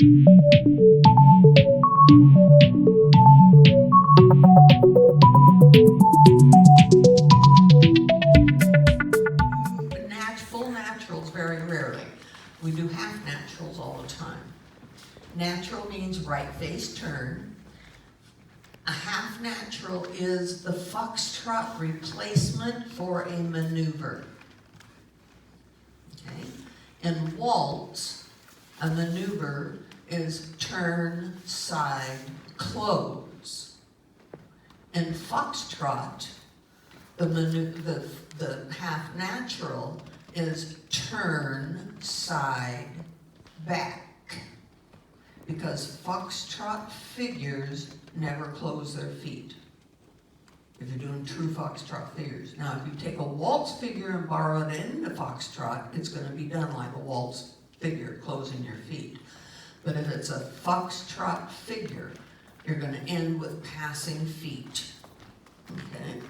Full naturals very rarely. We do half naturals all the time. Natural means right face turn. A half natural is the foxtrot replacement for a maneuver. Okay? In waltz, a maneuver is turn, side, close. In foxtrot, the half natural is turn, side, back. Because foxtrot figures never close their feet. If you're doing true foxtrot figures. Now, if you take a waltz figure and borrow it into foxtrot, it's going to be done like a waltz figure, closing your feet. But if it's a foxtrot figure, you're going to end with passing feet. Okay?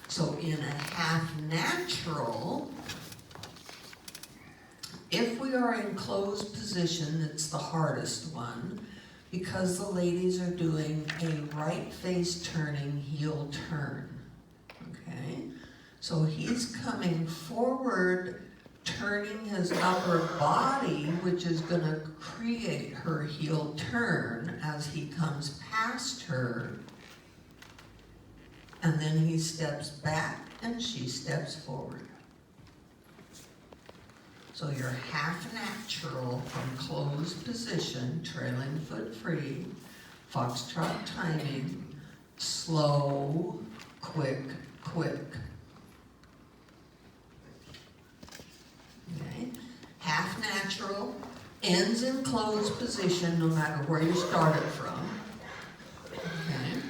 So in a half natural, if we are in closed position, it's the hardest one because the ladies are doing a right face turning heel turn. Okay? So he's coming forward, turning his upper body, which is going to create her heel turn as he comes past her. And then he steps back and she steps forward. So you're half natural from closed position, trailing foot free, foxtrot timing, slow, quick, quick. Okay? Half natural, ends in closed position no matter where you started from. Okay?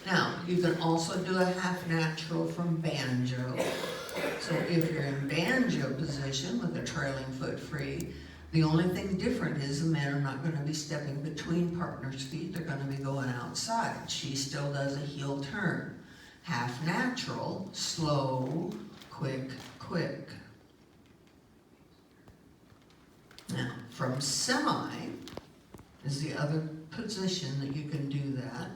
Now, you can also do a half natural from banjo. So if you're in banjo position with a trailing foot free, the only thing different is the men are not going to be stepping between partners' feet. They're going to be going outside. She still does a heel turn. Half natural, slow, quick, quick. Now, from semi is the other position that you can do that.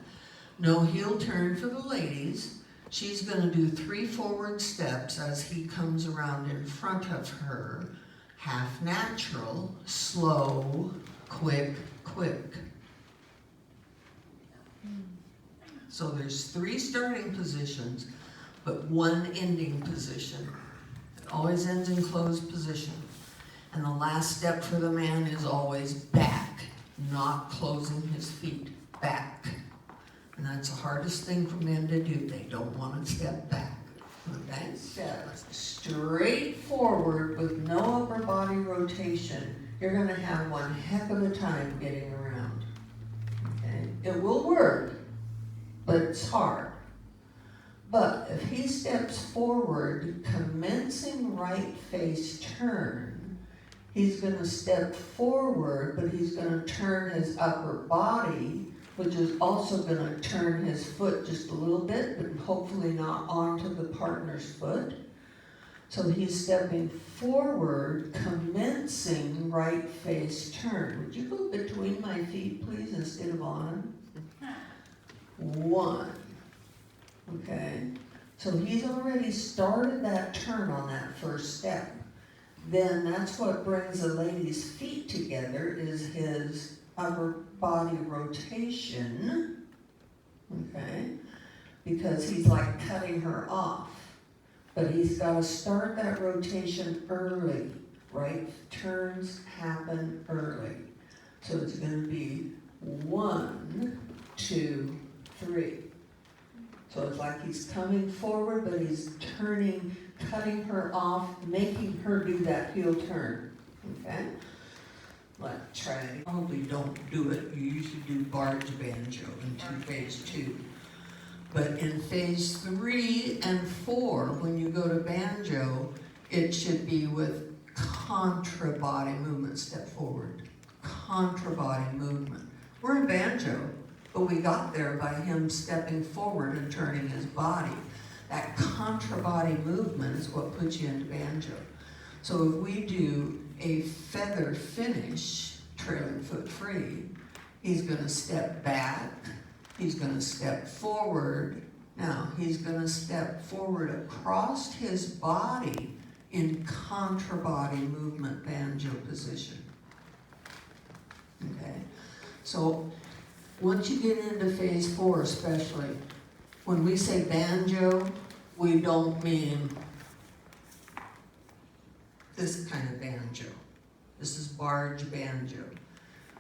No heel turn for the ladies. She's going to do 3 forward steps as he comes around in front of her. Half natural, slow, quick, quick. So there's 3 starting positions, but 1 ending position. It always ends in closed position. And the last step for the man is always back, not closing his feet, back. And that's the hardest thing for men to do. They don't want to step back. Okay? Step straight forward with no upper body rotation. You're going to have one heck of a time getting around. Okay? It will work, but it's hard. But if he steps forward, commencing right face turn, he's going to step forward, but he's going to turn his upper body, which is also going to turn his foot just a little bit, but hopefully not onto the partner's foot. So he's stepping forward, commencing right face turn. Would you go between my feet, please, instead of on? 1. Okay? So he's already started that turn on that first step. Then that's what brings the lady's feet together, is his upper body rotation, okay, because he's like cutting her off. But he's got to start that rotation early. Right turns happen early. So it's going to be 1, 2, 3. So it's like he's coming forward, but he's turning, cutting her off, making her do that heel turn, okay? Let's try it. Probably don't do it. You usually do barge banjo in phase 2. But in phase 3 and 4, when you go to banjo, it should be with contra body movement. Step forward. Contra body movement. We're in banjo, but we got there by him stepping forward and turning his body. That contra body movement is what puts you into banjo. So if we do a feather finish, trailing foot free. He's gonna step back, he's gonna step forward. Now, he's gonna step forward across his body in contra-body movement banjo position. Okay, so once you get into phase 4 especially, when we say banjo, we don't mean this kind of banjo. This is barge banjo.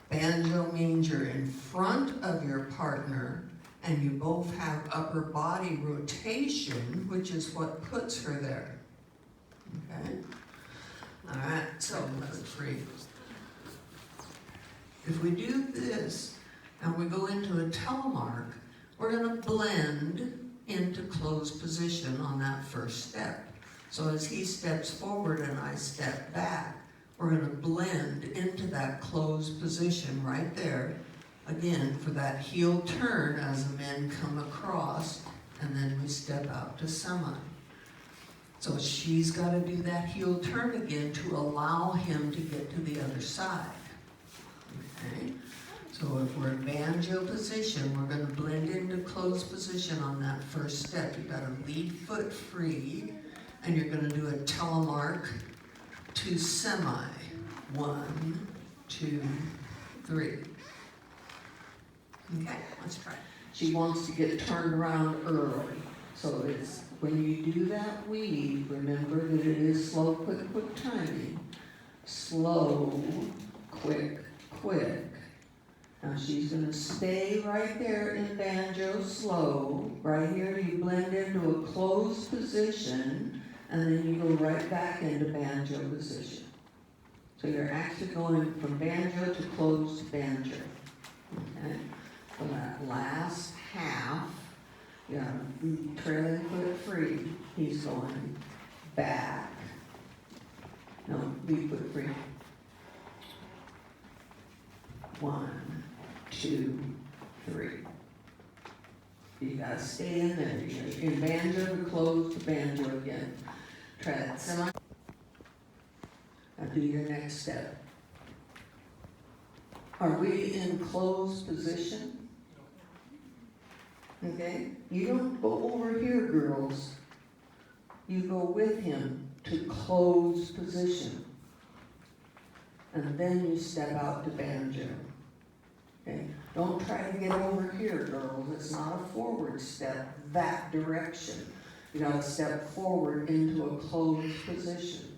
Banjo means you're in front of your partner and you both have upper body rotation, which is what puts her there. Okay? All right, so let's free. If we do this and we go into a telemark, we're going to blend into closed position on that first step. So as he steps forward and I step back, we're going to blend into that closed position right there. Again, for that heel turn as the men come across, and then we step out to semi. So she's got to do that heel turn again to allow him to get to the other side. Okay? So if we're in banjo position, we're going to blend into closed position on that first step. You've got a lead foot free, and you're going to do a telemark to semi. 1, 2, 3. Okay, let's try. She wants to get turned around early. So it's when you do that weave, remember that it is slow, quick, quick timing. Slow, quick, quick. Now she's going to stay right there in banjo, slow. Right here you blend into a closed position, and then you go right back into banjo position. So you're actually going from banjo to closed banjo. Okay? For that last half, yeah, trailing foot free, he's going back. No, lead foot free. 1, 2, 3. You gotta stay in there. You're in banjo to close to banjo again. Try that semi. Now do your next step. Are we in closed position? Okay? You don't go over here, girls. You go with him to closed position. And then you step out to banjo. Okay? Don't try to get over here, girls. It's not a forward step that direction. You gotta step forward into a closed position.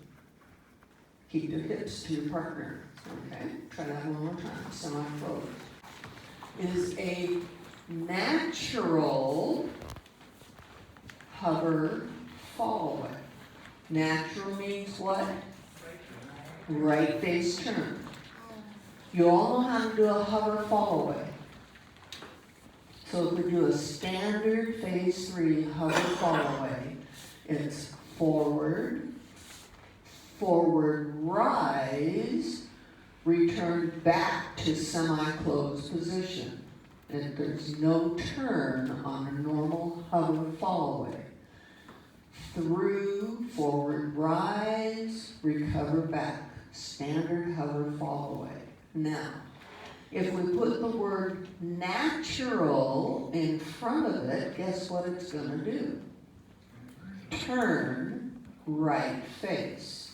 Keep your hips to your partner. Okay? Try that one more time. Semi-closed. Is a natural hover fall away. Natural means what? Right face turn. You all know how to do a hover fall away. So if we do a standard phase 3 hover fall away, it's forward, forward rise, return back to semi-closed position. And there's no turn on a normal hover fall away. Through, forward rise, recover back. Standard hover fall away. Now, if we put the word natural in front of it, guess what it's going to do? Turn right face.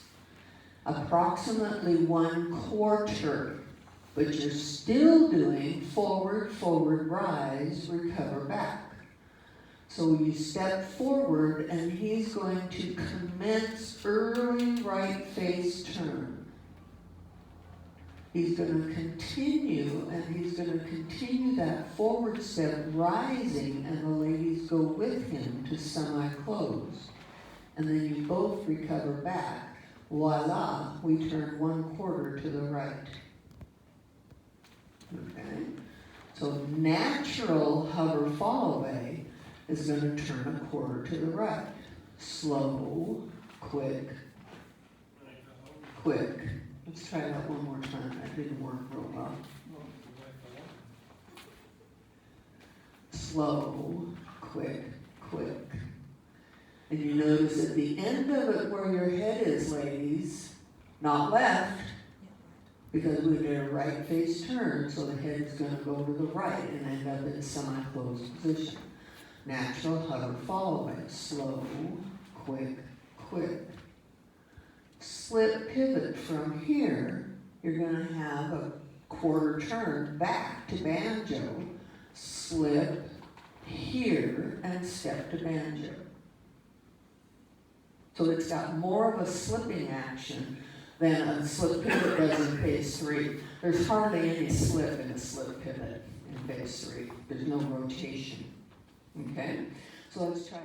Approximately 1/4. But you're still doing forward, forward rise, recover back. So you step forward and he's going to commence early right face turn. He's going to continue, and he's going to continue that forward step rising, and the ladies go with him to semi-close. And then you both recover back. Voila, we turn 1/4 to the right. Okay? So natural hover fall away is going to turn 1/4 to the right. Slow, quick, quick. Let's try that one more time. That didn't work real well. Slow, quick, quick. And you notice at the end of it where your head is, ladies, not left, because we did a right face turn, so the head's gonna go to the right and end up in semi-closed position. Natural hover follow it, slow, quick, quick. Slip pivot from here, you're gonna have a quarter turn back to banjo, slip here and step to banjo. So it's got more of a slipping action than a slip pivot does in phase 3. There's hardly any slip in a slip pivot in phase 3. There's no rotation. Okay? So let's try.